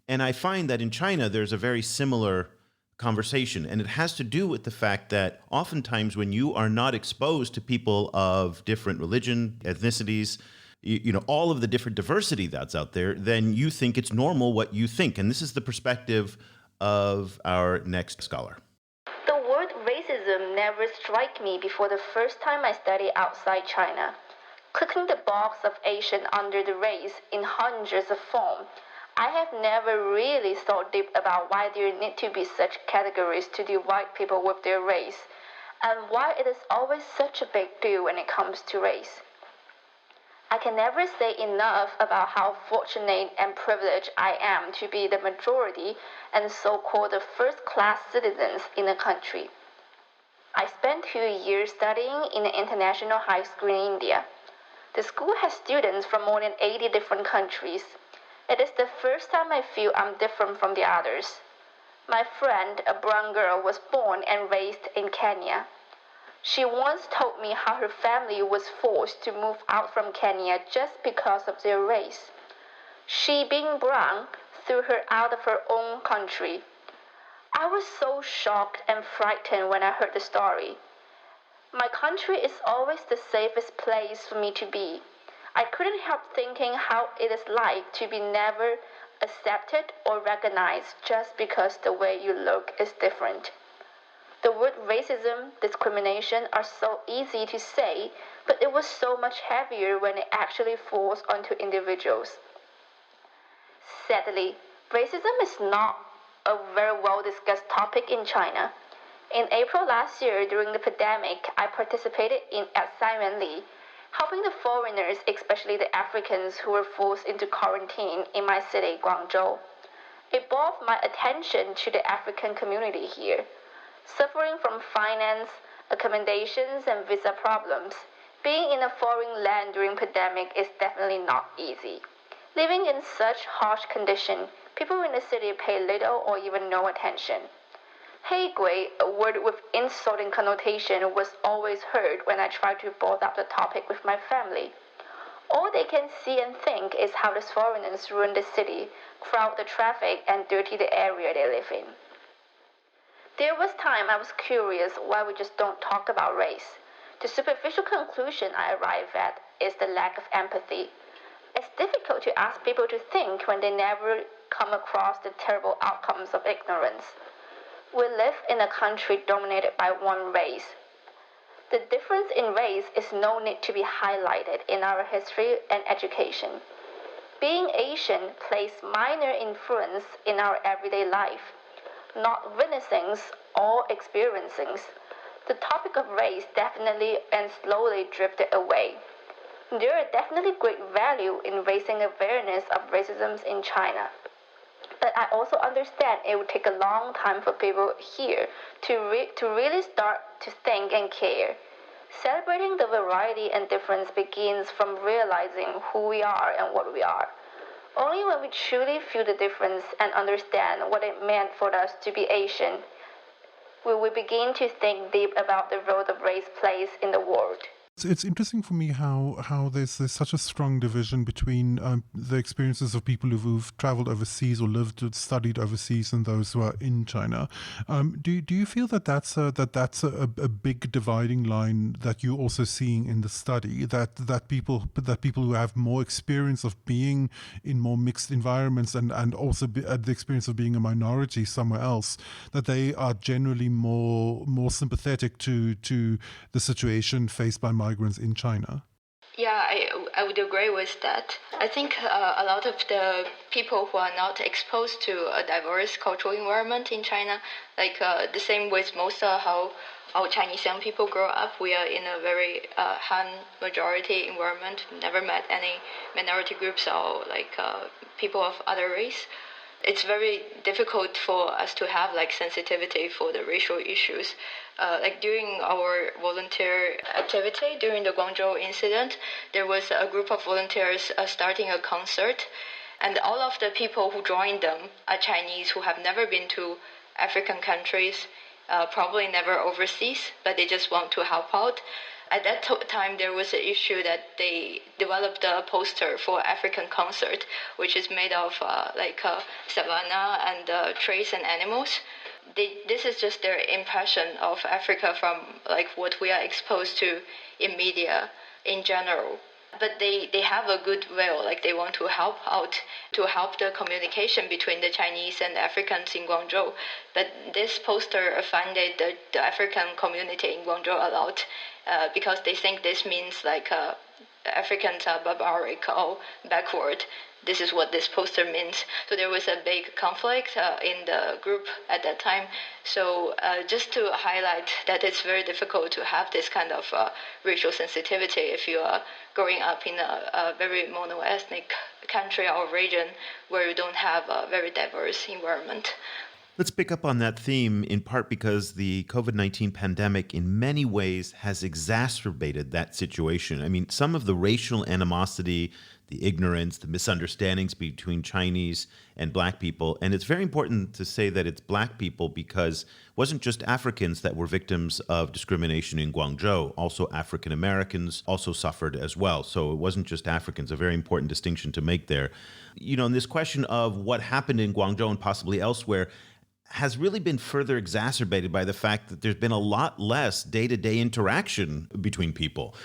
And I find that in China, there's a very similar conversation. And it has to do with the fact that oftentimes when you are not exposed to people of different religion, ethnicities, you know, all of the different diversity that's out there, then you think it's normal what you think. And this is the perspective of our next scholar. The word racism never struck me before the first time I studied outside China. Clicking the box of Asian under the race in hundreds of forms, I have never really thought deep about why there need to be such categories to divide people with their race, and why it is always such a big deal when it comes to race. I can never say enough about how fortunate and privileged I am to be the majority and so-called the first-class citizens in the country. I spent 2 years studying in an international high school in India. The school has students from more than 80 different countries. It is the first time I feel I'm different from the others. My friend, a brown girl, was born and raised in Kenya. She once told me how her family was forced to move out from Kenya just because of their race. She, being brown, threw her out of her own country. I was so shocked and frightened when I heard the story. My country is always the safest place for me to be. I couldn't help thinking how it is like to be never accepted or recognized just because the way you look is different. The word racism, discrimination are so easy to say, but it was so much heavier when it actually falls onto individuals. Sadly, racism is not a very well discussed topic in China. In April last year, during the pandemic, I participated in assignment Li, helping the foreigners, especially the Africans who were forced into quarantine in my city, Guangzhou. It brought my attention to the African community here. Suffering from finance, accommodations, and visa problems, being in a foreign land during pandemic is definitely not easy. Living in such harsh conditions, people in the city pay little or even no attention. Hey Gui, a word with insulting connotation, was always heard when I tried to bring up the topic with my family. All they can see and think is how the foreigners ruin the city, crowd the traffic, and dirty the area they live in. There was time I was curious why we just don't talk about race. The superficial conclusion I arrive at is the lack of empathy. It's difficult to ask people to think when they never come across the terrible outcomes of ignorance. We live in a country dominated by one race. The difference in race is no need to be highlighted in our history and education. Being Asian plays minor influence in our everyday life, not witnessing or experiencing. The topic of race definitely and slowly drifted away. There are definitely great value in raising awareness of racism in China. But I also understand it would take a long time for people here to really start to think and care. Celebrating the variety and difference begins from realizing who we are and what we are. Only when we truly feel the difference and understand what it meant for us to be Asian will we begin to think deep about the role of race plays in the world. It's interesting for me how there's such a strong division between the experiences of people who've traveled overseas or lived or studied overseas and those who are in China. Do you feel that that's a big dividing line that you're also seeing in the study, that people who have more experience of being in more mixed environments and also the experience of being a minority somewhere else, that they are generally more sympathetic to the situation faced by migrants in China? Yeah, I would agree with that. I think a lot of the people who are not exposed to a diverse cultural environment in China, like the same with most how our Chinese young people grow up, we are in a very Han majority environment, never met any minority groups or like people of other race. It's very difficult for us to have like sensitivity for the racial issues. Like during our volunteer activity during the Guangzhou incident, there was a group of volunteers starting a concert, and all of the people who joined them are Chinese who have never been to African countries, probably never overseas, but they just want to help out. At that time, there was an issue that they developed a poster for African concert, which is made of savanna and trees and animals. This is just their impression of Africa from like what we are exposed to in media in general. But they have a good will, like they want to help out, to help the communication between the Chinese and the Africans in Guangzhou. But this poster offended the African community in Guangzhou a lot because they think this means like Africans are barbaric or backward. This is what this poster means. So there was a big conflict in the group at that time. So just to highlight that it's very difficult to have this kind of racial sensitivity if you are growing up in a very mono-ethnic country or region where you don't have a very diverse environment. Let's pick up on that theme in part because the COVID-19 pandemic in many ways has exacerbated that situation. I mean, some of the racial animosity, the ignorance, the misunderstandings between Chinese and Black people. And it's very important to say that it's Black people because it wasn't just Africans that were victims of discrimination in Guangzhou. Also African Americans also suffered as well. So it wasn't just Africans, a very important distinction to make there. You know, and this question of what happened in Guangzhou and possibly elsewhere has really been further exacerbated by the fact that there's been a lot less day-to-day interaction between people.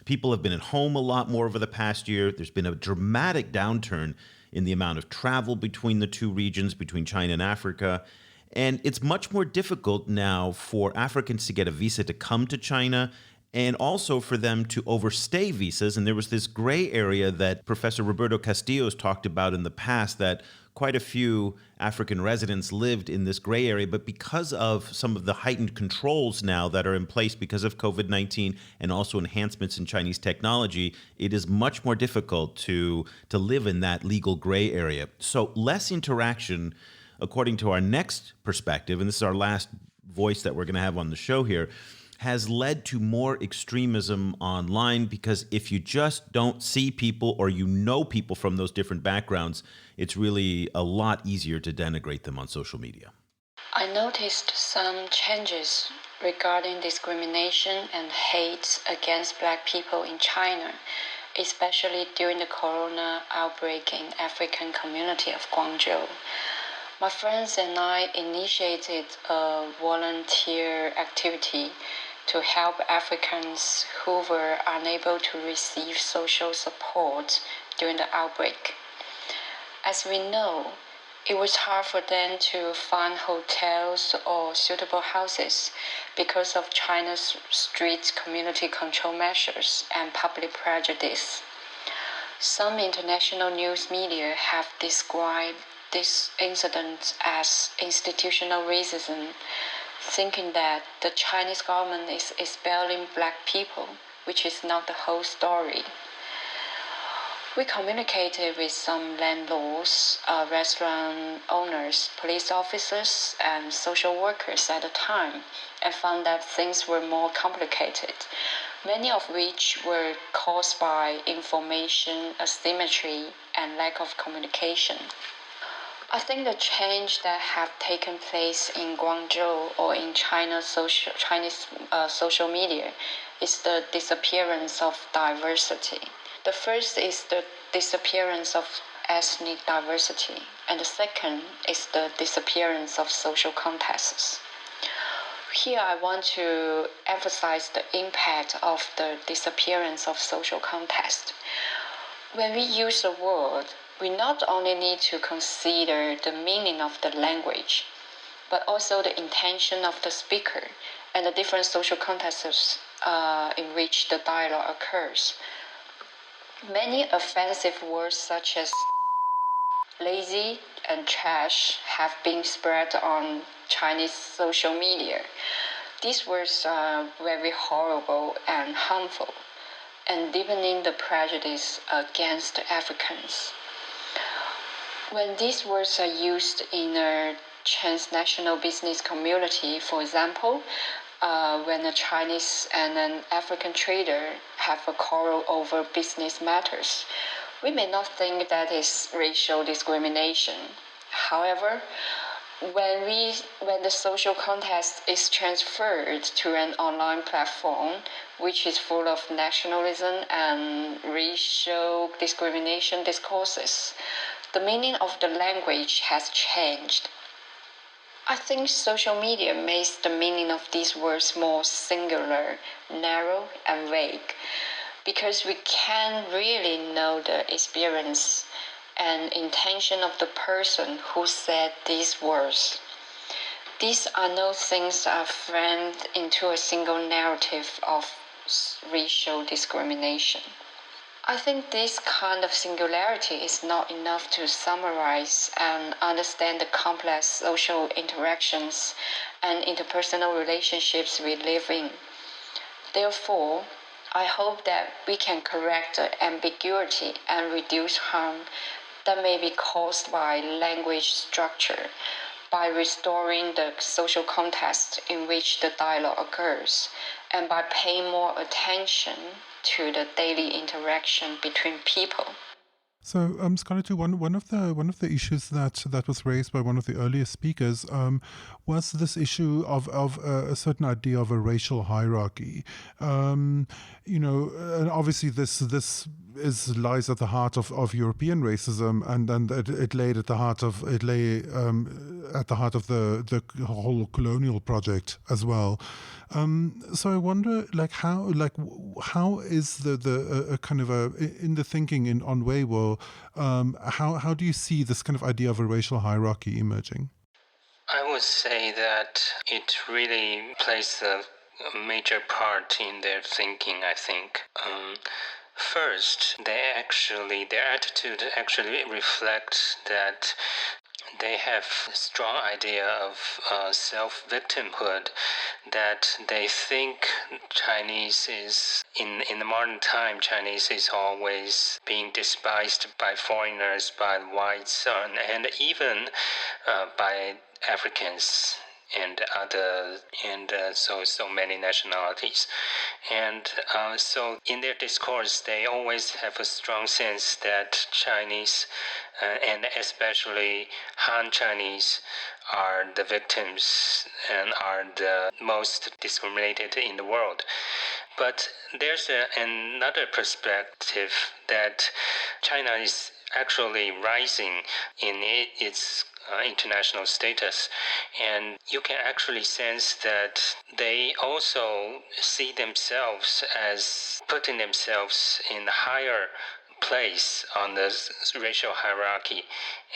People have been at home a lot more over the past year. There's been a dramatic downturn in the amount of travel between the two regions, between China and Africa. And it's much more difficult now for Africans to get a visa to come to China and also for them to overstay visas. And there was this gray area that Professor Roberto Castillo's talked about in the past, that quite a few African residents lived in this gray area, but because of some of the heightened controls now that are in place because of COVID-19 and also enhancements in Chinese technology, it is much more difficult to live in that legal gray area. So less interaction, according to our next perspective, and this is our last voice that we're going to have on the show here, has led to more extremism online, because if you just don't see people or you know people from those different backgrounds, it's really a lot easier to denigrate them on social media. I noticed some changes regarding discrimination and hate against Black people in China. especially during the corona outbreak in African community of Guangzhou. My friends and I initiated a volunteer activity to help Africans who were unable to receive social support during the outbreak. As we know, it was hard for them to find hotels or suitable houses because of China's strict community control measures and public prejudice. Some international news media have described this incident as institutional racism, thinking that the Chinese government is expelling black people, which is not the whole story. We communicated with some landlords, restaurant owners, police officers, and social workers at the time, and found that things were more complicated, many of which were caused by information asymmetry and lack of communication. I think the change that have taken place in Guangzhou or in Chinese social media is the disappearance of diversity. The first is the disappearance of ethnic diversity, and the second is the disappearance of social contexts. Here I want to emphasize the impact of the disappearance of social context. When we use a word, we not only need to consider the meaning of the language, but also the intention of the speaker and the different social contexts in which the dialogue occurs. Many offensive words such as lazy and trash have been spread on Chinese social media. These words are very horrible and harmful, and deepening the prejudice against Africans. When these words are used in a transnational business community, for example, when a Chinese and an African trader have a quarrel over business matters, we may not think that is racial discrimination. However, when the social context is transferred to an online platform, which is full of nationalism and racial discrimination discourses, the meaning of the language has changed. I think social media makes the meaning of these words more singular, narrow, and vague, because we can't really know the experience and intention of the person who said these words. These unknown things are framed into a single narrative of racial discrimination. I think this kind of singularity is not enough to summarize and understand the complex social interactions and interpersonal relationships we live in. Therefore, I hope that we can correct the ambiguity and reduce harm that may be caused by language structure by restoring the social context in which the dialogue occurs, and by paying more attention to the daily interaction between people. So, Scarlett, too, one of the issues that was raised by one of the earlier speakers was this issue of a certain idea of a racial hierarchy. And obviously this lies at the heart of European racism, and it lay at the heart of the whole colonial project as well. So I wonder, how is the kind of in the thinking on Weibo, how do you see this kind of idea of a racial hierarchy emerging? I would say that it really plays a major part in their thinking, I think. First, their attitude actually reflects that they have a strong idea of self-victimhood, that they think Chinese is, in the modern time, Chinese is always being despised by foreigners, by whites, and even by Africans and so many nationalities. And so in their discourse, they always have a strong sense that Chinese and especially Han Chinese are the victims and are the most discriminated in the world. But there's another perspective that China is actually rising in its international status, and you can actually sense that they also see themselves as putting themselves in a higher place on the racial hierarchy,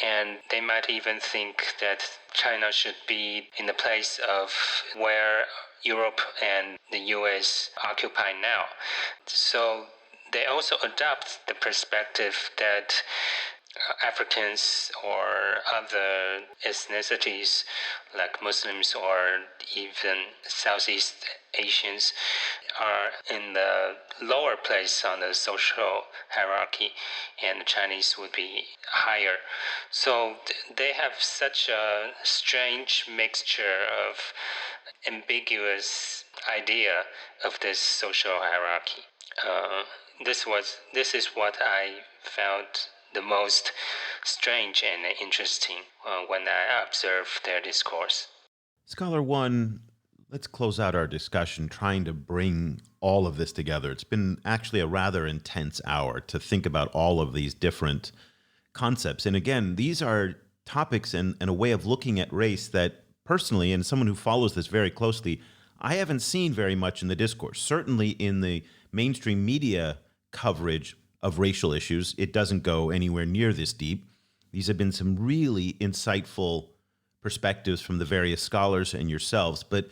and they might even think that China should be in the place of where Europe and the US occupy now. So they also adopt the perspective that Africans or other ethnicities like Muslims or even Southeast Asians are in the lower place on the social hierarchy, and the Chinese would be higher. So they have such a strange mixture of ambiguous idea of this social hierarchy. This is what I found the most strange and interesting when I observed their discourse. Scholar One, let's close out our discussion trying to bring all of this together. It's been actually a rather intense hour to think about all of these different concepts. And again, these are topics and a way of looking at race that personally, and someone who follows this very closely, I haven't seen very much in the discourse. Certainly in the mainstream media coverage of racial issues, it doesn't go anywhere near this deep. These have been some really insightful perspectives from the various scholars and yourselves, but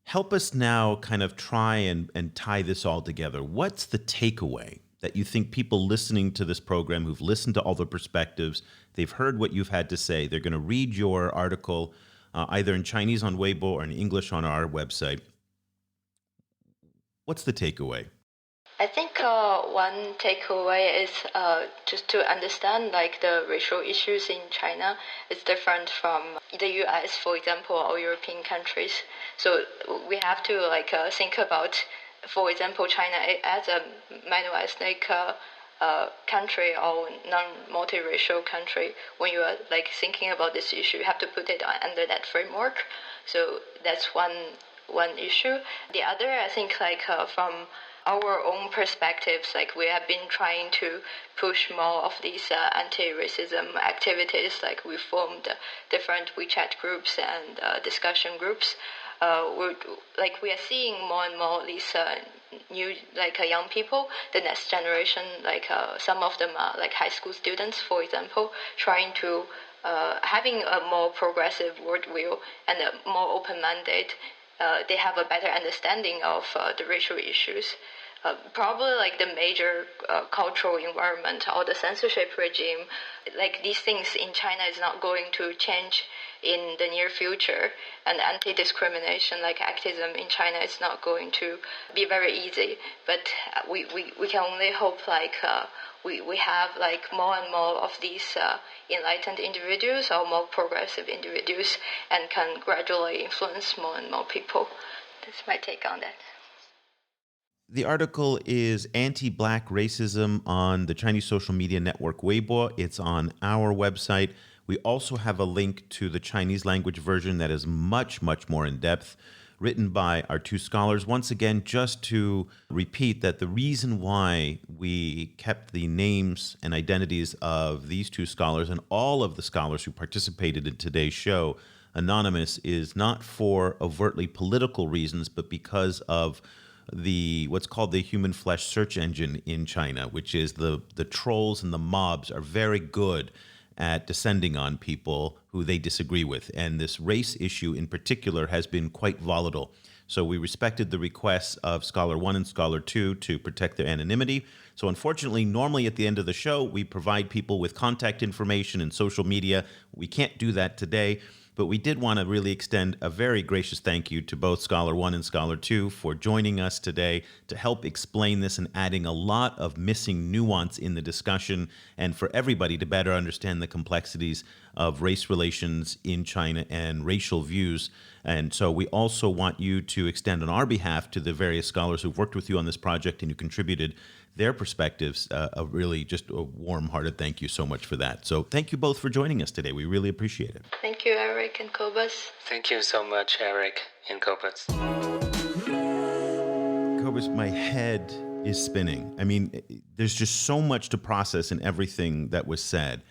help us now kind of try and tie this all together. What's the takeaway that you think people listening to this program who've listened to all the perspectives, they've heard what you've had to say, they're going to read your article either in Chinese on Weibo or in English on our website. What's the takeaway? I think one takeaway is just to understand like the racial issues in China is different from the US, for example, or European countries. So we have to like think about, for example, China as a monoethnic country or non-multiracial country. When you are like thinking about this issue, you have to put it under that framework. So that's one issue. The other, I think, like from our own perspectives, like we have been trying to push more of these anti-racism activities. Like we formed different WeChat groups and discussion groups. We are seeing more and more these new young people, the next generation. Some of them are like high school students, for example, trying to having a more progressive worldview and a more open mandate. They have a better understanding of the racial issues. Probably like the major cultural environment or the censorship regime, like these things in China is not going to change in the near future, and anti-discrimination like activism in China is not going to be very easy. But we can only hope we have like more and more of these enlightened individuals or more progressive individuals and can gradually influence more and more people. That's my take on that. The article is Anti-Black Racism on the Chinese social media network Weibo. It's on our website. We also have a link to the Chinese language version that is much, much more in-depth, written by our two scholars. Once again, just to repeat that the reason why we kept the names and identities of these two scholars and all of the scholars who participated in today's show anonymous is not for overtly political reasons, but because of what's called the human flesh search engine in China, which is the trolls and the mobs are very good at descending on people who they disagree with. And this race issue in particular has been quite volatile. So we respected the requests of Scholar 1 and Scholar 2 to protect their anonymity. So unfortunately, normally at the end of the show, we provide people with contact information and social media. We can't do that today. But we did want to really extend a very gracious thank you to both Scholar 1 and Scholar 2 for joining us today to help explain this and adding a lot of missing nuance in the discussion, and for everybody to better understand the complexities of race relations in China and racial views. And so we also want you to extend on our behalf to the various scholars who've worked with you on this project and who contributed their perspectives, really just a warm-hearted thank you so much for that. So thank you both for joining us today. We really appreciate it. Thank you, Eric and Cobus. Thank you so much, Eric and Cobus. Cobus, my head is spinning. I mean, there's just so much to process in everything that was said.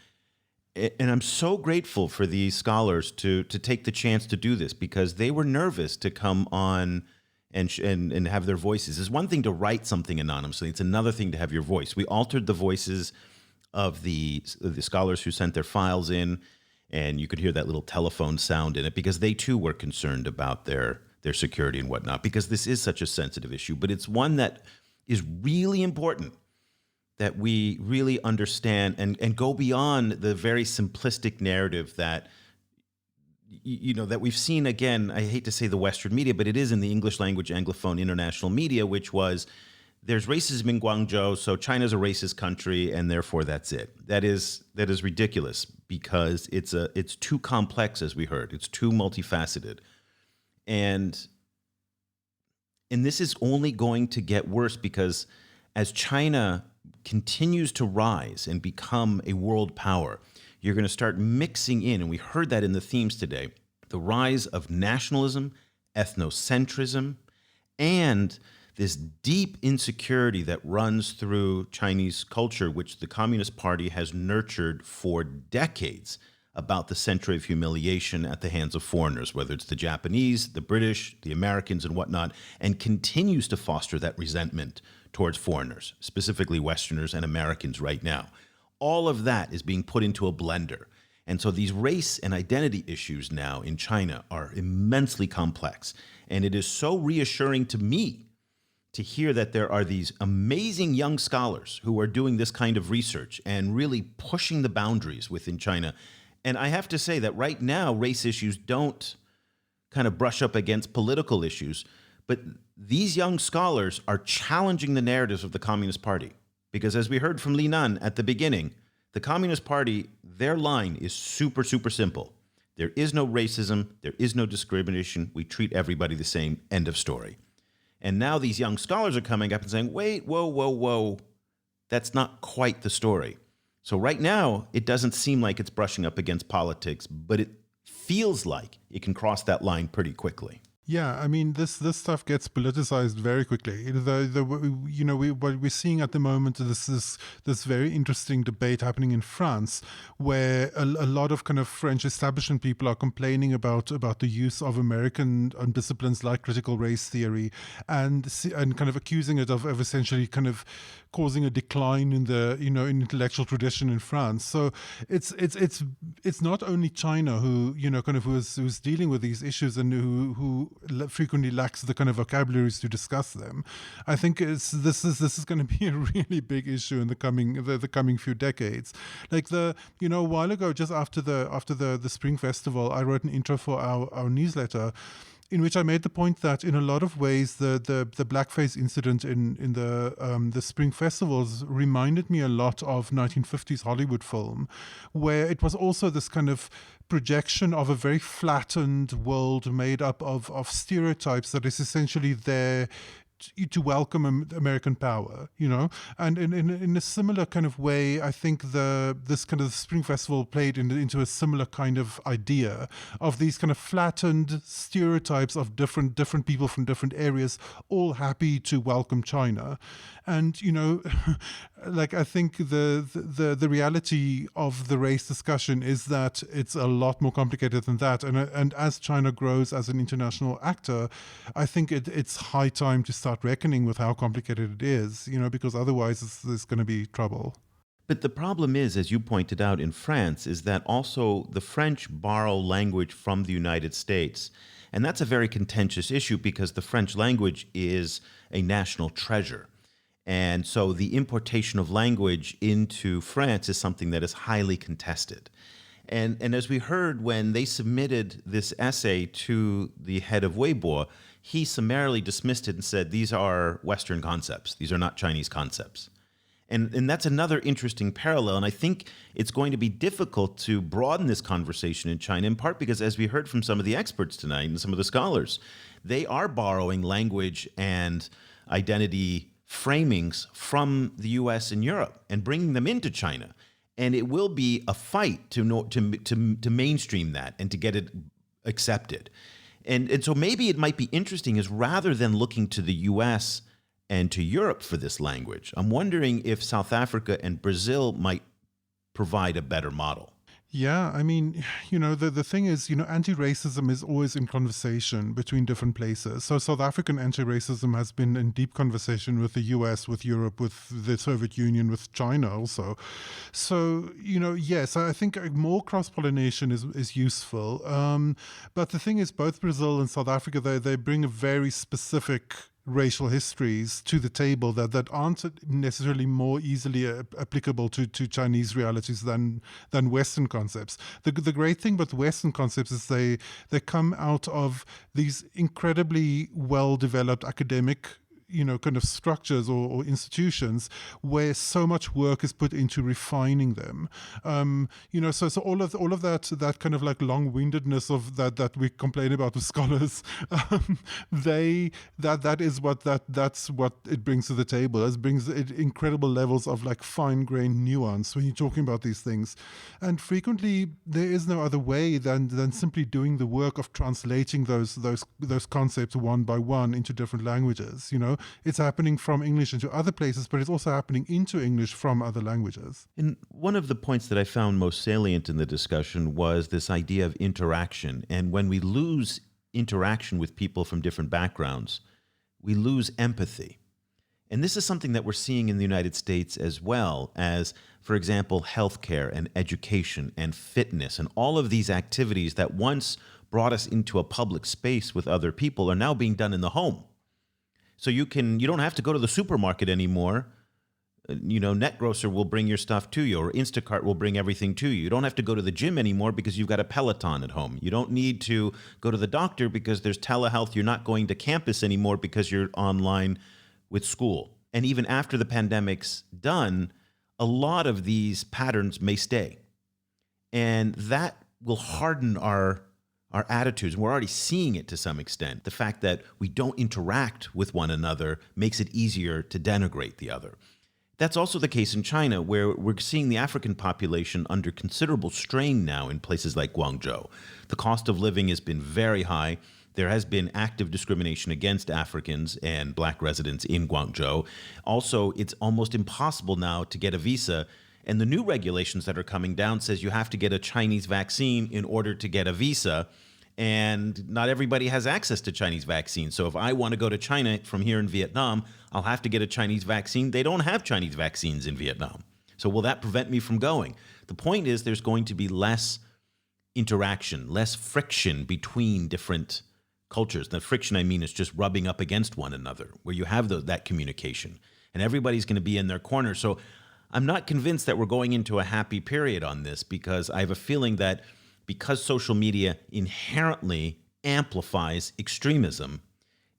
And I'm so grateful for these scholars to take the chance to do this, because they were nervous to come on and have their voices. It's one thing to write something anonymously. It's another thing to have your voice. We altered the voices of the scholars who sent their files in, and you could hear that little telephone sound in it, because they too were concerned about their security and whatnot, because this is such a sensitive issue. But it's one that is really important that we really understand and go beyond the very simplistic narrative that, you know, that we've seen. Again, I hate to say the Western media, but it is in the English language Anglophone international media, which was, there's racism in Guangzhou, so China's a racist country, and therefore that's it. That is ridiculous, because it's too complex, as we heard. It's too multifaceted. And this is only going to get worse, because as China continues to rise and become a world power, you're going to start mixing in, and we heard that in the themes today, the rise of nationalism, ethnocentrism, and this deep insecurity that runs through Chinese culture, which the Communist Party has nurtured for decades, about the century of humiliation at the hands of foreigners, whether it's the Japanese, the British, the Americans, and whatnot, and continues to foster that resentment towards foreigners, specifically Westerners and Americans right now. All of that is being put into a blender. And so these race and identity issues now in China are immensely complex. And it is so reassuring to me to hear that there are these amazing young scholars who are doing this kind of research and really pushing the boundaries within China. And I have to say that right now, race issues don't kind of brush up against political issues, but these young scholars are challenging the narratives of the Communist Party. Because as we heard from Li Nan at the beginning, the Communist Party, their line is super, super simple. There is no racism. There is no discrimination. We treat everybody the same. End of story. And now these young scholars are coming up and saying, wait, whoa. That's not quite the story. So right now, it doesn't seem like it's brushing up against politics, but it feels like it can cross that line pretty quickly. Yeah, I mean, this stuff gets politicized very quickly. What we're seeing at the moment is this very interesting debate happening in France, where a lot of kind of French establishment people are complaining about the use of American disciplines like critical race theory, and kind of accusing it of essentially kind of causing a decline in the in intellectual tradition in France. So it's not only China who's dealing with these issues and who frequently lacks the kind of vocabularies to discuss them. I think this is going to be a really big issue in the coming few decades. Like a while ago, just after the Spring Festival, I wrote an intro for our newsletter, in which I made the point that in a lot of ways the blackface incident in the Spring Festivals reminded me a lot of 1950s Hollywood film, where it was also this kind of projection of a very flattened world made up of stereotypes that is essentially there to welcome American power, and in a similar kind of way, I think this kind of Spring Festival played into a similar kind of idea of these kind of flattened stereotypes of different people from different areas, all happy to welcome China. And like, I think the reality of the race discussion is that it's a lot more complicated than that. And as China grows as an international actor, I think it's high time to start reckoning with how complicated it is, because otherwise there's going to be trouble. But the problem is, as you pointed out in France, is that also the French borrow language from the United States. And that's a very contentious issue, because the French language is a national treasure. And so the importation of language into France is something that is highly contested. And as we heard, when they submitted this essay to the head of Weibo, he summarily dismissed it and said, these are Western concepts. These are not Chinese concepts. And that's another interesting parallel. And I think it's going to be difficult to broaden this conversation in China, in part because, as we heard from some of the experts tonight and some of the scholars, they are borrowing language and identity framings from the US and Europe and bringing them into China. And it will be a fight to mainstream that and to get it accepted. And so maybe it might be interesting, is rather than looking to the US and to Europe for this language. I'm wondering if South Africa and Brazil might provide a better model. Yeah, I mean, the thing is, anti-racism is always in conversation between different places. So South African anti-racism has been in deep conversation with the US, with Europe, with the Soviet Union, with China also. So, yes, I think more cross-pollination is useful. But the thing is, both Brazil and South Africa, they bring a very specific racial histories to the table that aren't necessarily more easily applicable to Chinese realities than Western concepts. The great thing about Western concepts is they come out of these incredibly well-developed academic kind of structures or institutions where so much work is put into refining them. So all of that kind of like long-windedness of that we complain about with scholars, that's what it brings to the table. It brings incredible levels of like fine-grained nuance when you're talking about these things. And frequently there is no other way than simply doing the work of translating those concepts one by one into different languages. It's happening from English into other places, but it's also happening into English from other languages. And one of the points that I found most salient in the discussion was this idea of interaction. And when we lose interaction with people from different backgrounds, we lose empathy. And this is something that we're seeing in the United States as well as, for example, healthcare and education and fitness and all of these activities that once brought us into a public space with other people are now being done in the home. So you don't have to go to the supermarket anymore. NetGrocer will bring your stuff to you, or Instacart will bring everything to you. You don't have to go to the gym anymore because you've got a Peloton at home. You don't need to go to the doctor because there's telehealth. You're not going to campus anymore because you're online with school. And even after the pandemic's done, a lot of these patterns may stay. And that will harden our attitudes. We're already seeing it to some extent. The fact that we don't interact with one another makes it easier to denigrate the other. That's also the case in China, where we're seeing the African population under considerable strain now in places like Guangzhou. The cost of living has been very high. There has been active discrimination against Africans and Black residents in Guangzhou. Also, it's almost impossible now to get a visa. And the new regulations that are coming down says you have to get a Chinese vaccine in order to get a visa. And not everybody has access to Chinese vaccines. So if I want to go to China from here in Vietnam, I'll have to get a Chinese vaccine. They don't have Chinese vaccines in Vietnam. So will that prevent me from going? The point is there's going to be less interaction, less friction between different cultures. The friction, I mean, is just rubbing up against one another, where you have that communication. And everybody's going to be in their corner. So I'm not convinced that we're going into a happy period on this, because I have a feeling that because social media inherently amplifies extremism,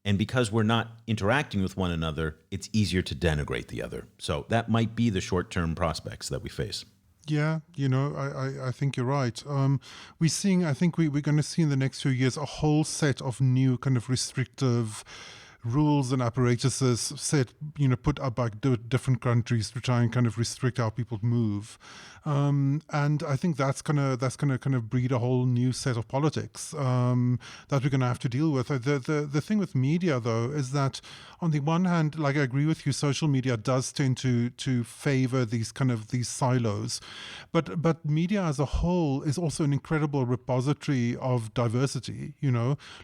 and because we're not interacting with one another, it's easier to denigrate the other. So that might be the short-term prospects that we face. Yeah, I think you're right. I think we're going to see in the next few years a whole set of new kind of restrictive rules and apparatuses put up by different countries to try and kind of restrict how people move. And I think that's gonna kind of breed a whole new set of politics that we're gonna have to deal with. The thing with media, though, is that on the one hand, like I agree with you, social media does tend to favor these silos, but media as a whole is also an incredible repository of diversity.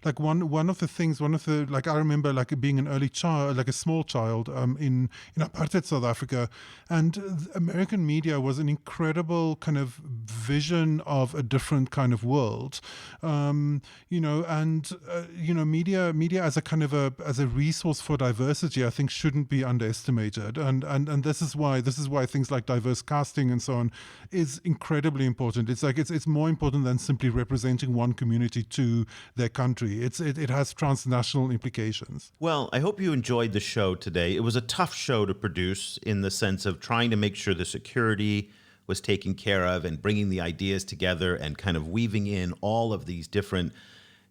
Like one of the I remember like being an early child, like a small child in apartheid South Africa, and American media was an incredible kind of vision of a different kind of world, media as a kind of as a resource for diversity, I think shouldn't be underestimated, and this is why things like diverse casting and so on is incredibly important. It's more important than simply representing one community to their country. It has transnational implications. Well, I hope you enjoyed the show today. It was a tough show to produce in the sense of trying to make sure the security was taken care of and bringing the ideas together and kind of weaving in all of these different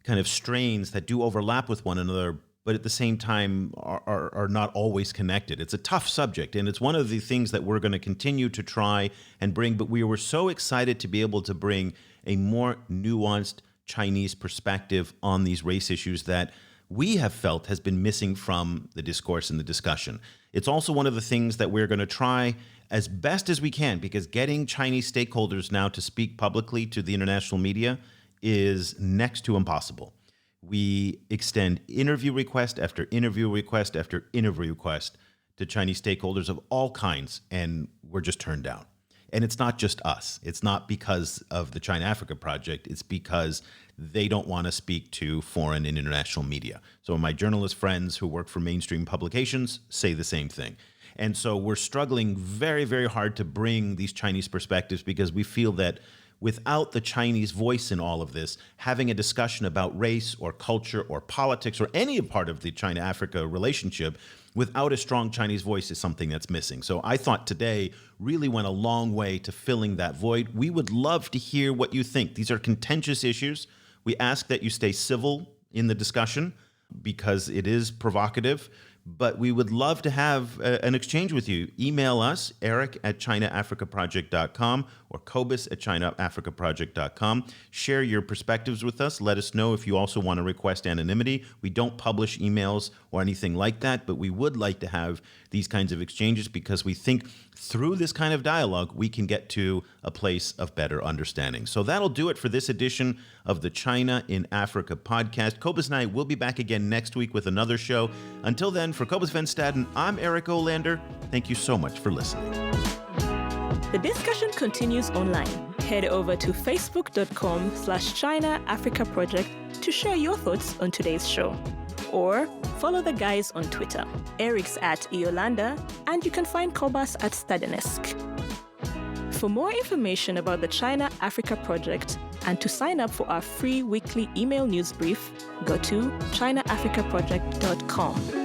kind of strains that do overlap with one another, but at the same time are not always connected. It's a tough subject, and it's one of the things that we're going to continue to try and bring, but we were so excited to be able to bring a more nuanced Chinese perspective on these race issues that we have felt has been missing from the discourse and the discussion. It's also one of the things that we're going to try as best as we can, because getting Chinese stakeholders now to speak publicly to the international media is next to impossible. We extend interview request after interview request after interview request to Chinese stakeholders of all kinds, and we're just turned down. And it's not just us. It's not because of the China-Africa project. It's because they don't want to speak to foreign and international media. So my journalist friends who work for mainstream publications say the same thing. And so we're struggling very, very hard to bring these Chinese perspectives, because we feel that without the Chinese voice in all of this, having a discussion about race or culture or politics or any part of the China-Africa relationship without a strong Chinese voice is something that's missing. So I thought today really went a long way to filling that void. We would love to hear what you think. These are contentious issues. We ask that you stay civil in the discussion because it is provocative, but we would love to have an exchange with you. Email us, eric@chinaafricaproject.com or cobus@chinaafricaproject.com. Share your perspectives with us. Let us know if you also want to request anonymity. We don't publish emails or anything like that, but we would like to have these kinds of exchanges because we think through this kind of dialogue, we can get to a place of better understanding. So that'll do it for this edition of the China in Africa podcast. Cobus and I will be back again next week with another show. Until then, for Cobus Van Staden, I'm Eric Olander. Thank you so much for listening. The discussion continues online. Head over to facebook.com/China Africa Project to share your thoughts on today's show. Or follow the guys on Twitter. Eric's @Eolanda, and you can find Cobus @Stadenesque. For more information about the China Africa Project and to sign up for our free weekly email news brief, go to chinaafricaproject.com.